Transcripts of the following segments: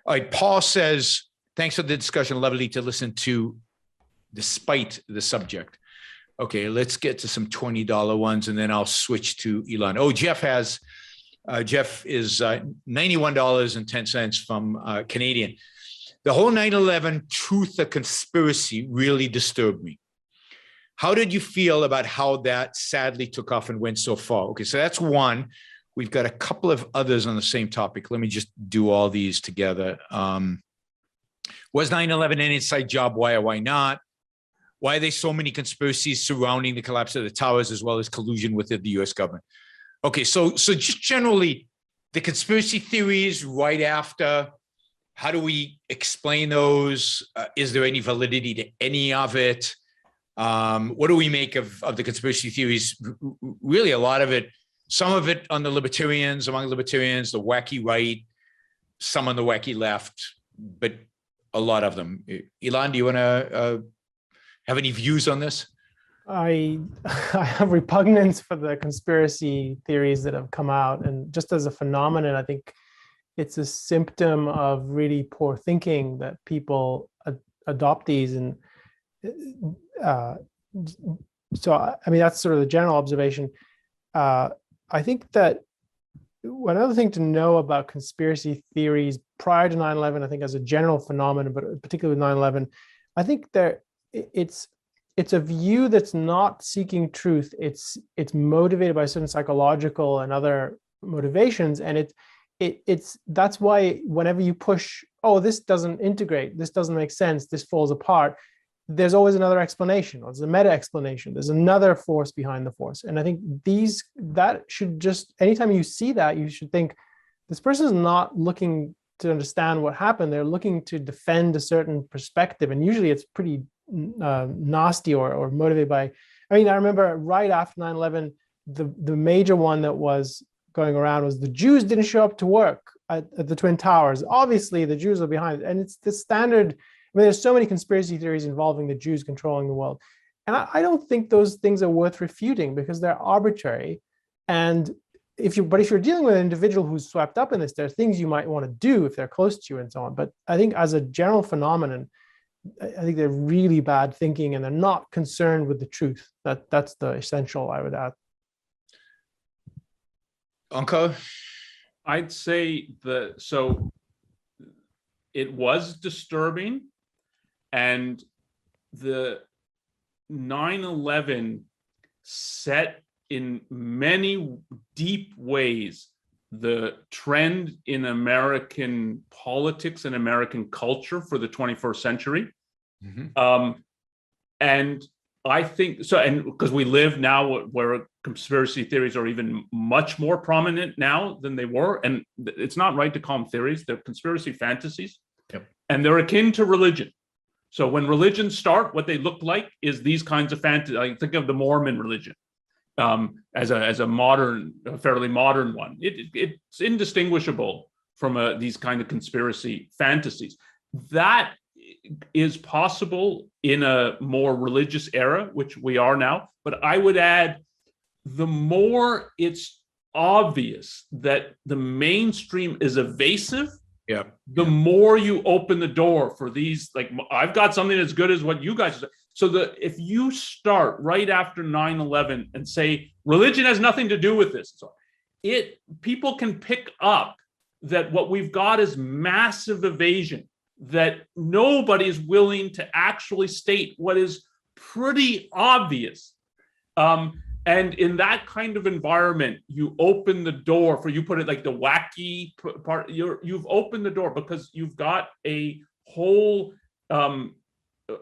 All right, Paul says, thanks for the discussion. Lovely to listen to despite the subject. Okay, let's get to some $20 ones and then I'll switch to Elon. Oh, Jeff is $91.10 from Canadian. The whole 9/11 truth or conspiracy really disturbed me. How did you feel about how that sadly took off and went so far? Okay, so that's one. We've got a couple of others on the same topic. Let me just do all these together. Was 9/11 an inside job? Why or why not? Why are there so many conspiracies surrounding the collapse of the towers as well as collusion with the US government? Okay, so just generally, the conspiracy theories right after, how do we explain those? Is there any validity to any of it? What do we make of the conspiracy theories? Really, a lot of it, some of it on the libertarians, among libertarians, the wacky right, some on the wacky left, but a lot of them. Elon, do you want to have any views on this? I have repugnance for the conspiracy theories that have come out. And just as a phenomenon, I think it's a symptom of really poor thinking that people adopt these. And so, I mean, that's sort of the general observation. I think that another thing to know about conspiracy theories prior to 9/11, I think as a general phenomenon, but particularly with 9/11, I think it's a view that's not seeking truth. It's motivated by certain psychological and other motivations, and that's why whenever you push, oh, this doesn't integrate, this doesn't make sense, this falls apart, there's always another explanation, or there's a meta explanation. There's another force behind the force. And I think that should just, anytime you see that, you should think, this person is not looking to understand what happened. They're looking to defend a certain perspective. And usually it's pretty nasty or motivated by, I mean, I remember right after 9/11, the major one that was going around was the Jews didn't show up to work at the Twin Towers. Obviously the Jews are behind it. And it's the standard. I mean, there's so many conspiracy theories involving the Jews controlling the world. And I don't think those things are worth refuting because they're arbitrary. And if you're dealing with an individual who's swept up in this, there are things you might want to do if they're close to you and so on. But I think as a general phenomenon, I think they're really bad thinking and they're not concerned with the truth. That's the essential, I would add. Anko? I'd say so it was disturbing. And the 9/11 set in many deep ways the trend in American politics and American culture for the 21st century. Mm-hmm. And I think so, and because we live now where conspiracy theories are even much more prominent now than they were, and it's not right to call them theories, they're conspiracy fantasies. Yep. And they're akin to religion. So when religions start, what they look like is these kinds of fantasies. I think of the Mormon religion as a modern, a fairly modern one. It's indistinguishable from these kind of conspiracy fantasies. That is possible in a more religious era, which we are now. But I would add, the more it's obvious that the mainstream is evasive, the more you open the door for these, like, I've got something as good as what you guys say. So if you start right after 9/11 and say religion has nothing to do with this, so people can pick up that what we've got is massive evasion, that nobody is willing to actually state what is pretty obvious. And in that kind of environment, you open the door for, you put it like the wacky part, you've opened the door because you've got a whole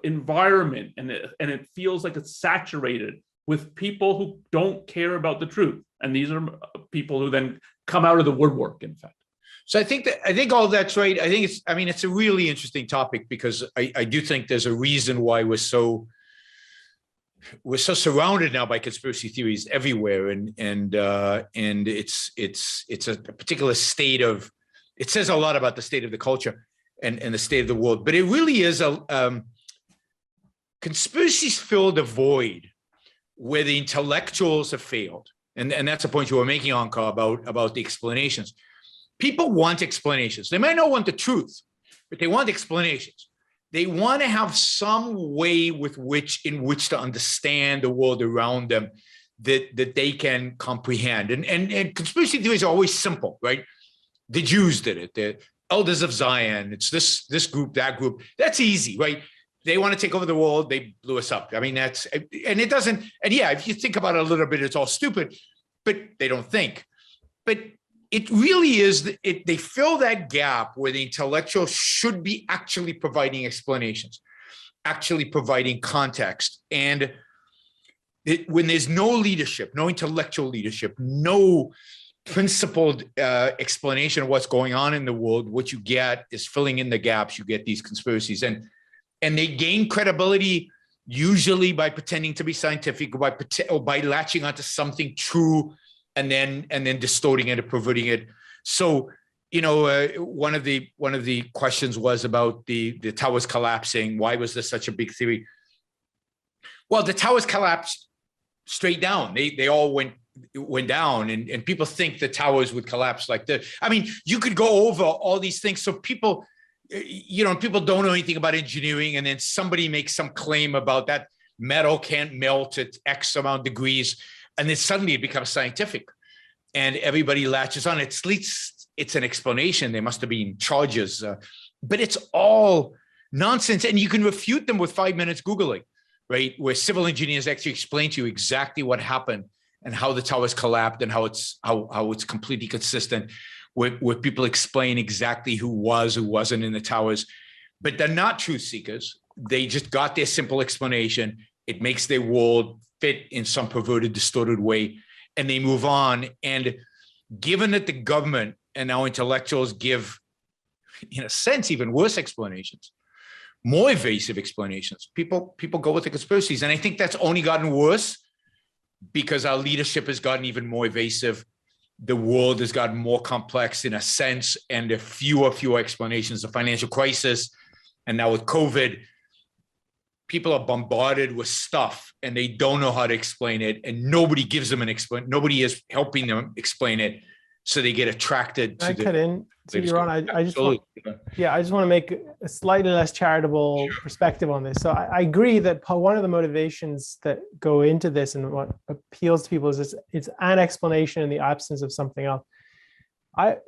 environment and it feels like it's saturated with people who don't care about the truth. And these are people who then come out of the woodwork, in fact. So I think all that's right. It's a really interesting topic because I do think there's a reason why we're so surrounded now by conspiracy theories everywhere, and it's a particular state of, it says a lot about the state of the culture and the state of the world. But it really is conspiracies fill the void where the intellectuals have failed, and that's a point you were making, Anka, about the explanations. People want explanations. They might not want the truth, but they want explanations. They want to have some way in which to understand the world around them that they can comprehend. And conspiracy theories are always simple, right? The Jews did it. The elders of Zion. It's this group, that group. That's easy, right? They want to take over the world. They blew us up. I mean, and it doesn't. And yeah, if you think about it a little bit, it's all stupid, but they don't think. But it really is, they fill that gap where the intellectual should be actually providing explanations, actually providing context. And when there's no leadership, no intellectual leadership, no principled explanation of what's going on in the world, what you get is filling in the gaps. You get these conspiracies. And they gain credibility usually by pretending to be scientific, or by latching onto something true and then distorting it or perverting it. So, one of the questions was about the towers collapsing. Why was this such a big theory? Well, the towers collapsed straight down. They all went down, and people think the towers would collapse like this. I mean, you could go over all these things. So people don't know anything about engineering, and then somebody makes some claim about that metal can't melt at X amount of degrees, and then suddenly it becomes scientific, and everybody latches on. At least it's an explanation. There must have been charges, but it's all nonsense, and you can refute them with 5 minutes Googling, right? Where civil engineers actually explain to you exactly what happened and how the towers collapsed and how it's completely consistent. Where people explain exactly who wasn't in the towers, but they're not truth seekers. They just got their simple explanation. It makes their world fit in some perverted, distorted way, and they move on. And given that the government and our intellectuals give, in a sense, even worse explanations, more evasive explanations, people go with the conspiracies. And I think that's only gotten worse because our leadership has gotten even more evasive. The world has gotten more complex in a sense, and there are fewer explanations. The financial crisis, and now with COVID, people are bombarded with stuff and they don't know how to explain it, and nobody gives them nobody is helping them explain it, so they get attracted to Yaron, I just want to make a slightly less charitable perspective on this. So I agree that one of the motivations that go into this and what appeals to people is it's an explanation in the absence of something else. And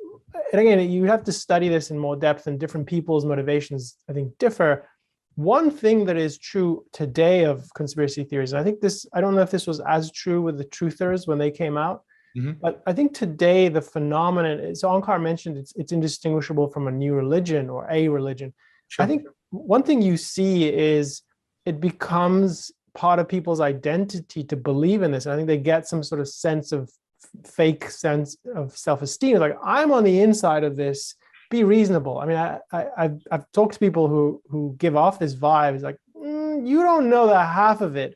again, you have to study this in more depth, and different people's motivations, I think, differ. One thing that is true today of conspiracy theories, and I don't know if this was as true with the truthers when they came out, but I think today the phenomenon, so Onkar mentioned it's indistinguishable from a new religion or a religion. Sure. I think one thing you see is it becomes part of people's identity to believe in this. And I think they get some sort of fake sense of self-esteem. Like, I'm on the inside of this, be reasonable. I mean, I've talked to people who give off this vibe. It's like, you don't know the half of it.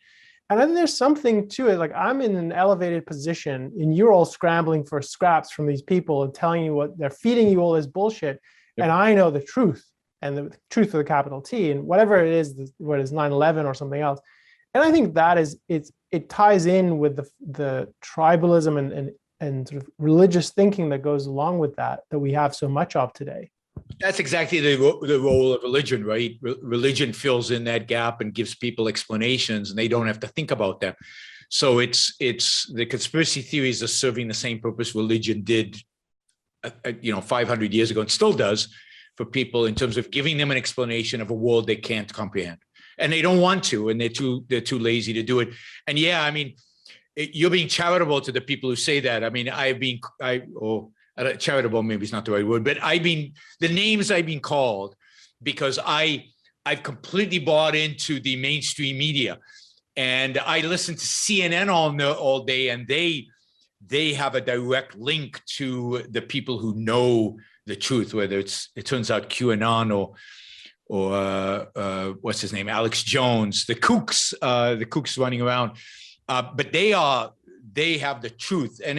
And then there's something to it. Like, I'm in an elevated position and you're all scrambling for scraps from these people and telling you what they're feeding you all this bullshit. Yep. And I know the truth, and the truth with a capital T, and whatever it is, what is 9/11 or something else. And I think that is, it ties in with the tribalism and sort of religious thinking that goes along with that we have so much of today. That's exactly the role of religion, right? Religion fills in that gap and gives people explanations, and they don't have to think about them. So it's the conspiracy theories are serving the same purpose religion did, 500 years ago, and still does for people, in terms of giving them an explanation of a world they can't comprehend, and they don't want to, and they're too lazy to do it. And yeah, I mean, you're being charitable to the people who say that. I mean, charitable maybe is not the right word, but the names I've been called because I've completely bought into the mainstream media, and I listen to CNN all day, and they have a direct link to the people who know the truth, whether it turns out QAnon or what's his name, Alex Jones, the kooks running around, but they have the truth, and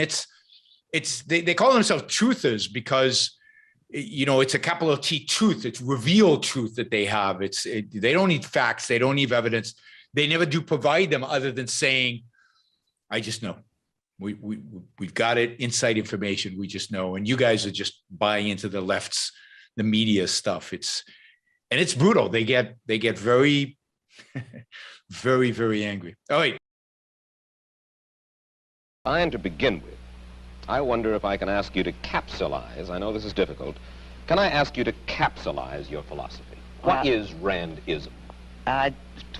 they call themselves truthers because, it's a capital T truth. It's revealed truth that they have. They don't need facts. They don't need evidence. They never do provide them, other than saying, I just know. We've got it, inside information. We just know. And you guys are just buying into the media stuff. and it's brutal. They get very, very, very angry. All right. And to begin with, I wonder if I can ask you to capsulize. I know this is difficult. Can I ask you to capsulize your philosophy? What is Randism?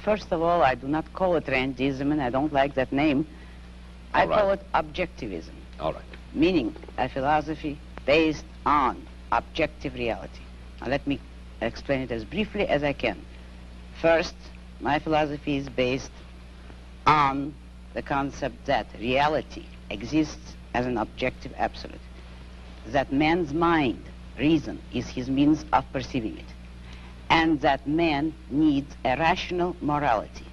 First of all, I do not call it Randism, and I don't like that name. I call it objectivism. All right. Meaning a philosophy based on objective reality. Now let me explain it as briefly as I can. First, my philosophy is based on the concept that reality exists as an objective absolute, that man's mind, reason, is his means of perceiving it, and that man needs a rational morality.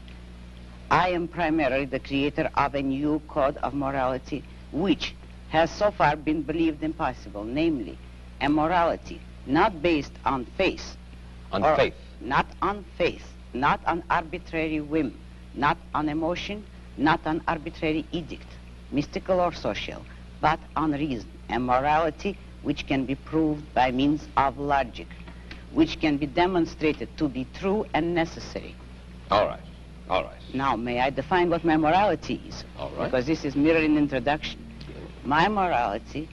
I am primarily the creator of a new code of morality which has so far been believed impossible, namely a morality not based on faith. On faith. Not on faith, not on arbitrary whim, not on emotion, not on arbitrary edict, mystical or social, but on reason, a morality which can be proved by means of logic, which can be demonstrated to be true and necessary. All right. All right. Now, may I define what my morality is? All right. Because this is merely an introduction. My morality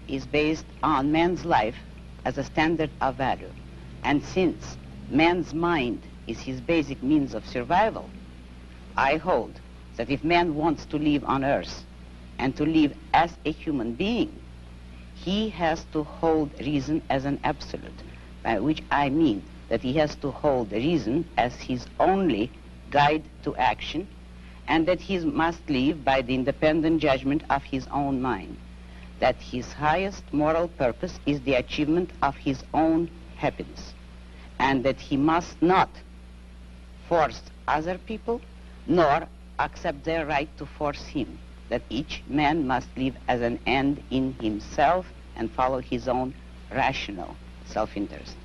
is based on man's life as a standard of value. And since man's mind is his basic means of survival, I hold that if man wants to live on earth and to live as a human being, he has to hold reason as an absolute, by which I mean that he has to hold reason as his only guide to action, and that he must live by the independent judgment of his own mind, that his highest moral purpose is the achievement of his own happiness, and that he must not force other people, nor accept their right to force him, that each man must live as an end in himself and follow his own rational self-interest.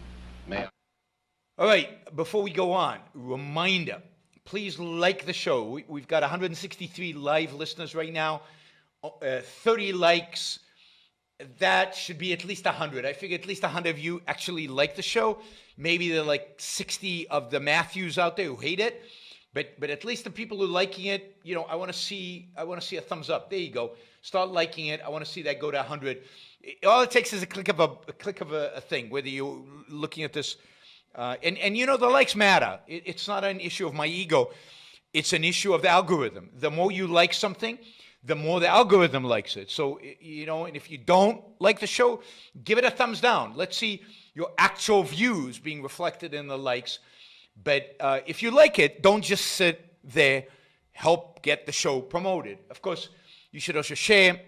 May I? All right, before we go on, reminder, please like the show. We've got 163 live listeners right now, 30 likes. That should be at least 100. I figure at least 100 of you actually like the show. Maybe there are like 60 of the Matthews out there who hate it. But at least the people who are liking it, you know, I want to see a thumbs up. There you go. Start liking it. I want to see that go to 100. All it takes is a click of a thing, whether you're looking at this. And you know, the likes matter. It's not an issue of my ego. It's an issue of the algorithm. The more you like something, the more the algorithm likes it. So, you know, and if you don't like the show, give it a thumbs down. Let's see your actual views being reflected in the likes. But if you like it, don't just sit there. Help get the show promoted. Of course, you should also share.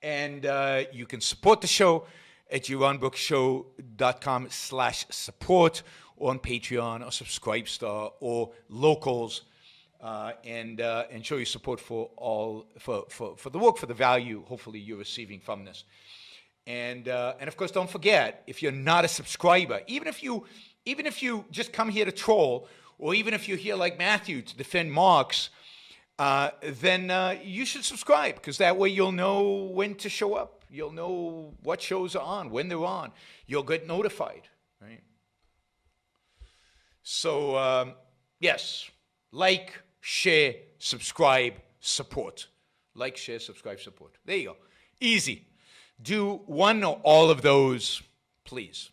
And you can support the show at JeronBrookShow.com/support, or on Patreon or Subscribestar or Locals, and show your support for the work, for the value hopefully you're receiving from this. And of course, don't forget, if you're not a subscriber, even if you just come here to troll, or even if you're here like Matthew to defend Marx, then you should subscribe, because that way you'll know when to show up. You'll know what shows are on, when they're on. You'll get notified, right? So, yes, like, share, subscribe, support. Like, share, subscribe, support. There you go. Easy. Do one or all of those, please.